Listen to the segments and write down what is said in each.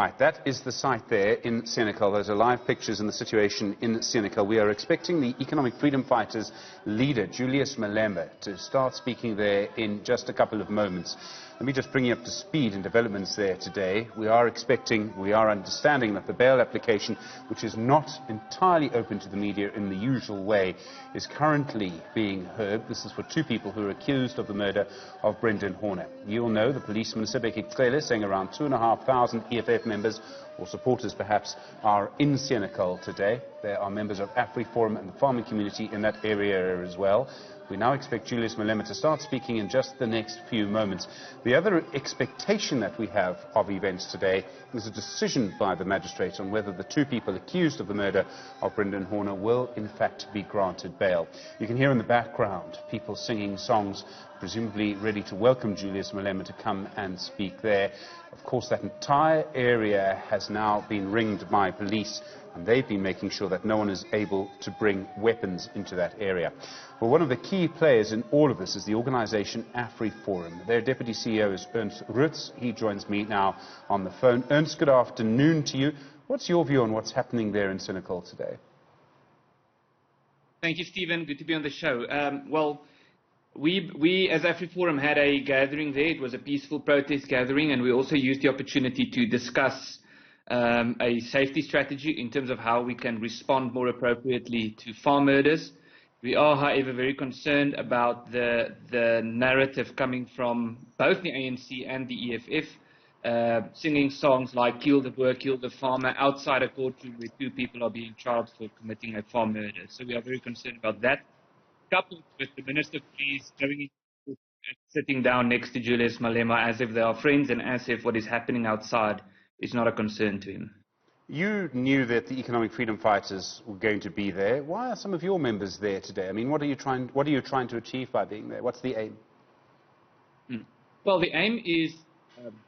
Right, that is the site there in Senekal. Those are live pictures in the situation in Senekal. We are expecting the Economic Freedom Fighters leader, Julius Malema, to start speaking there in just a couple of moments. Let me just bring you up to speed in developments there today. We are understanding that the bail application, which is not entirely open to the media in the usual way, is currently being heard. This is for two people who are accused of the murder of Brendan Horner. You'll know the policeman, Sibeke Cele, saying around 2,500 EFF members, or supporters perhaps, are in Senekal today. There are members of AfriForum and the farming community in that area as well. We now expect Julius Malema to start speaking in just the next few moments. The other expectation that we have of events today is a decision by the magistrate on whether the two people accused of the murder of Brendan Horner will in fact be granted bail. You can hear in the background people singing songs, presumably ready to welcome Julius Malema to come and speak there. Of course, that entire area has now been ringed by police, and they've been making sure that no one is able to bring weapons into that area. Well, one of the key players in all of this is the organization AfriForum. Their deputy CEO is Ernst. He joins me now on the phone. Ernst, good afternoon to you. What's your view on what's happening there in Senekal today? Thank you, Stephen. Good to be on the show. We as AfriForum had a gathering there. It was a peaceful protest gathering, and we also used the opportunity to discuss a safety strategy in terms of how we can respond more appropriately to farm murders. We are, however, very concerned about the narrative coming from both the ANC and the EFF, singing songs like "Kill the Boer, kill the farmer" outside a courtroom where two people are being charged for committing a farm murder. So we are very concerned about that, coupled with the Minister of Police going in, sitting down next to Julius Malema as if they are friends and as if what is happening outside is not a concern to him. You knew that the Economic Freedom Fighters were going to be there. Why are some of your members there today? I mean, what are you trying to achieve by being there? What's the aim? Well, the aim is,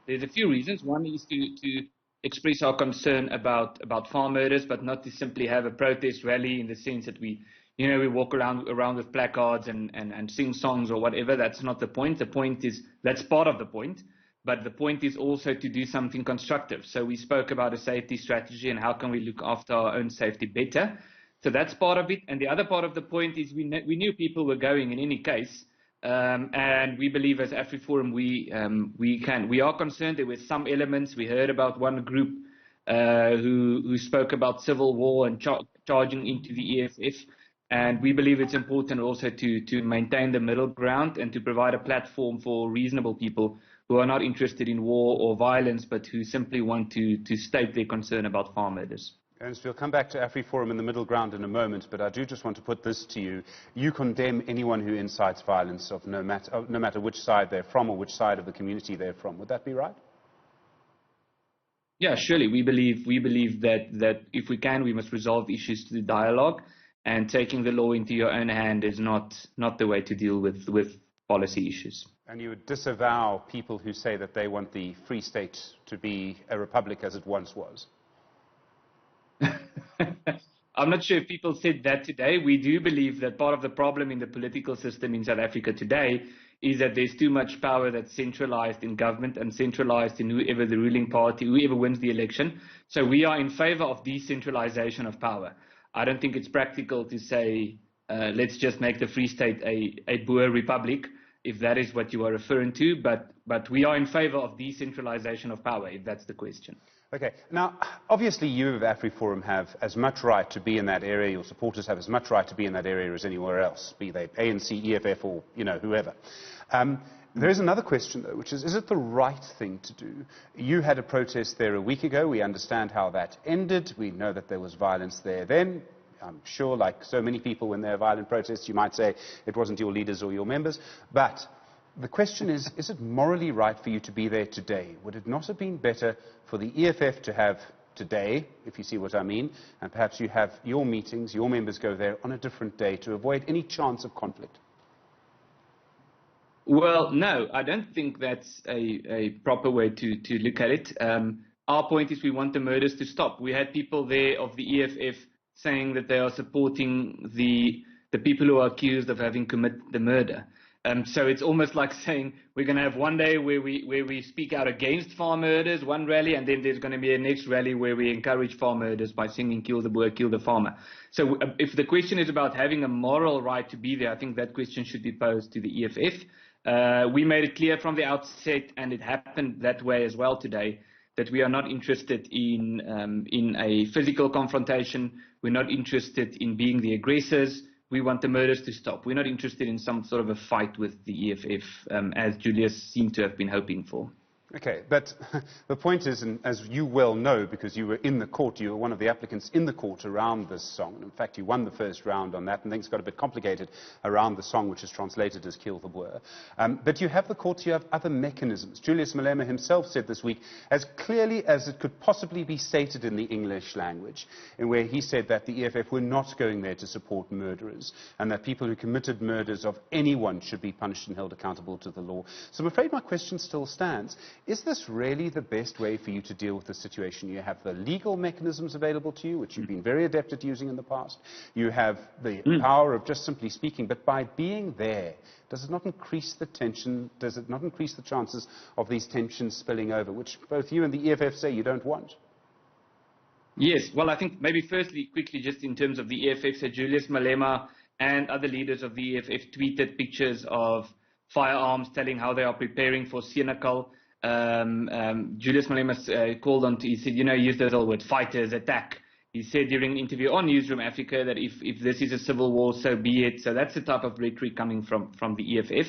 there's a few reasons. One is to express our concern about farm murders, but not to simply have a protest rally in the sense that we walk around with placards and sing songs or whatever. That's not the point. The point is, that's part of the point. But the point is also to do something constructive. So we spoke about a safety strategy and how can we look after our own safety better. So that's part of it. And the other part of the point is we knew people were going in any case. And we believe as AfriForum we are concerned. There were some elements. We heard about one group who spoke about civil war and charging into the EFF. And we believe it's important also to maintain the middle ground and to provide a platform for reasonable people who are not interested in war or violence, but who simply want to state their concern about farm murders. Ernst, we'll come back to AfriForum in the middle ground in a moment, but I do just want to put this to you. You condemn anyone who incites violence of no matter which side they're from or which side of the community they're from. Would that be right? Yeah, surely. We believe that if we can, we must resolve issues through dialogue, and taking the law into your own hand is not the way to deal with policy issues. And you would disavow people who say that they want the Free State to be a republic as it once was? I'm not sure if people said that today. We do believe that part of the problem in the political system in South Africa today is that there's too much power that's centralized in government and centralized in whoever the ruling party, whoever wins the election. So we are in favor of decentralization of power. I don't think it's practical to say, let's just make the Free State a Boer republic, if that is what you are referring to, but we are in favor of decentralization of power, if that's the question. Okay. Now, obviously you of AfriForum have as much right to be in that area, your supporters have as much right to be in that area as anywhere else, be they ANC, EFF or, whoever. There is another question, though, which is it the right thing to do? You had a protest there a week ago. We understand how that ended. We know that there was violence there then. I'm sure, like so many people, when there are violent protests, you might say it wasn't your leaders or your members. But the question is it morally right for you to be there today? Would it not have been better for the EFF to have today, if you see what I mean, and perhaps you have your meetings, your members go there on a different day to avoid any chance of conflict? Well, no, I don't think that's a proper way to look at it. Our point is we want the murders to stop. We had people there of the EFF saying that they are supporting the people who are accused of having committed the murder. So it's almost like saying we're going to have one day where we speak out against farm murders, one rally, and then there's going to be a next rally where we encourage farm murders by singing "Kill the Boer, kill the farmer." So if the question is about having a moral right to be there, I think that question should be posed to the EFF. We made it clear from the outset, and it happened that way as well today, that we are not interested in a physical confrontation. We're not interested in being the aggressors. We want the murders to stop. We're not interested in some sort of a fight with the EFF, as Julius seemed to have been hoping for. Okay, but the point is, and as you well know, because you were in the court, you were one of the applicants in the court around this song. In fact, you won the first round on that, and things got a bit complicated around the song, which is translated as "Kill the Boer." But you have the courts, you have other mechanisms. Julius Malema himself said this week, as clearly as it could possibly be stated in the English language, in where he said that the EFF were not going there to support murderers, and that people who committed murders of anyone should be punished and held accountable to the law. So I'm afraid my question still stands. Is this really the best way for you to deal with the situation? You have the legal mechanisms available to you, which you've been very adept at using in the past. You have the power of just simply speaking, but by being there, does it not increase the tension? Does it not increase the chances of these tensions spilling over, which both you and the EFF say you don't want? Yes, well, I think maybe firstly, quickly, just in terms of the EFF, so Julius Malema and other leaders of the EFF tweeted pictures of firearms telling how they are preparing for Senekal. Julius Malema called on to, he said, he used those old words, fighters, attack. He said during an interview on Newsroom Africa that if this is a civil war, so be it. So that's the type of rhetoric coming from the EFF.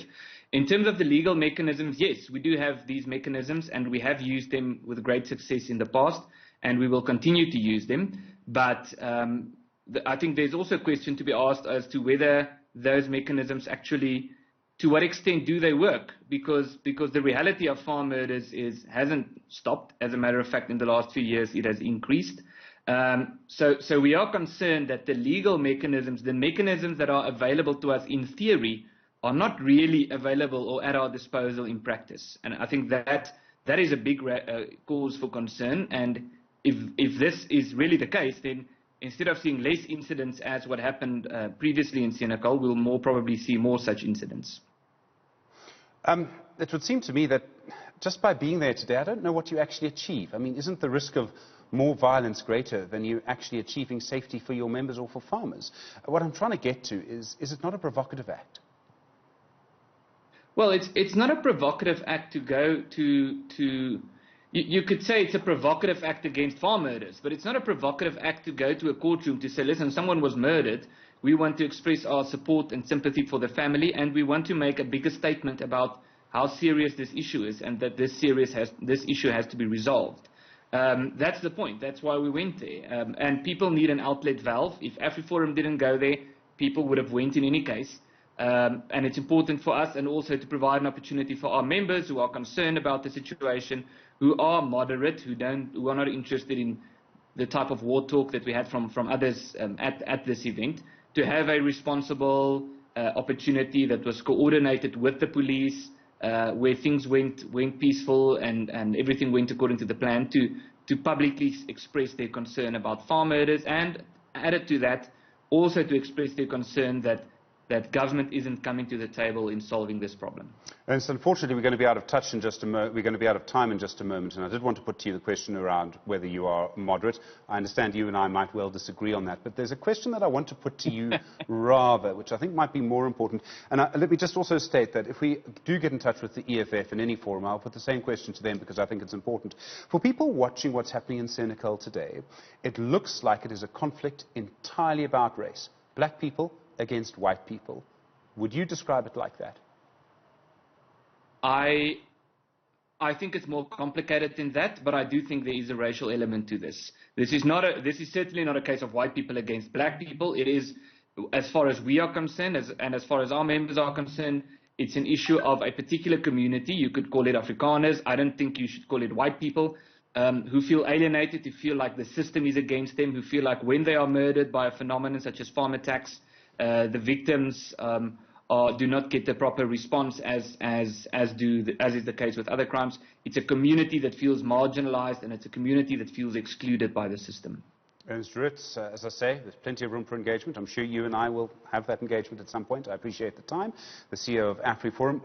In terms of the legal mechanisms, yes, we do have these mechanisms, and we have used them with great success in the past, and we will continue to use them. But I think there's also a question to be asked as to whether those mechanisms actually, to what extent do they work? Because the reality of farm murders hasn't stopped. As a matter of fact, in the last few years, it has increased. So we are concerned that the legal mechanisms, the mechanisms that are available to us in theory, are not really available or at our disposal in practice. And I think that is a big cause for concern. And if this is really the case, then instead of seeing less incidents as what happened previously in Senekal, we'll more probably see more such incidents. It would seem to me that just by being there today, I don't know what you actually achieve. I mean, isn't the risk of more violence greater than you actually achieving safety for your members or for farmers? What I'm trying to get to is it not a provocative act? Well, it's not a provocative act to go to you could say it's a provocative act against farm murders, but it's not a provocative act to go to a courtroom to say, listen, someone was murdered. We want to express our support and sympathy for the family, and we want to make a bigger statement about how serious this issue is, and that this issue has to be resolved. That's the point. That's why we went there. And people need an outlet valve. If AfriForum didn't go there, people would have went in any case. And it's important for us, and also to provide an opportunity for our members who are concerned about the situation, who are moderate, who are not interested in the type of war talk that we had from others at this event, to have a responsible opportunity that was coordinated with the police, where things went peaceful and everything went according to the plan, to publicly express their concern about farm murders, and added to that, also to express their concern that government isn't coming to the table in solving this problem. And so unfortunately, we're going to be out of touch in just a moment. We're going to be out of time in just a moment. And I did want to put to you the question around whether you are moderate. I understand you and I might well disagree on that. But there's a question that I want to put to you rather, which I think might be more important. And let me just also state that if we do get in touch with the EFF in any forum, I'll put the same question to them because I think it's important. For people watching what's happening in Senekal today, it looks like it is a conflict entirely about race. Black people against white people. Would you describe it like that? I think it's more complicated than that, but I do think there is a racial element to this. This is certainly not a case of white people against black people. It is, as far as we are concerned, and as far as our members are concerned, it's an issue of a particular community. You could call it Afrikaners. I don't think you should call it white people, who feel alienated, who feel like the system is against them, who feel like when they are murdered by a phenomenon such as farm attacks, the victims do not get the proper response as is the case with other crimes. It's a community that feels marginalized, and it's a community that feels excluded by the system. Ernst Roets, as I say, there's plenty of room for engagement. I'm sure you and I will have that engagement at some point. I appreciate the time. The CEO of AfriForum.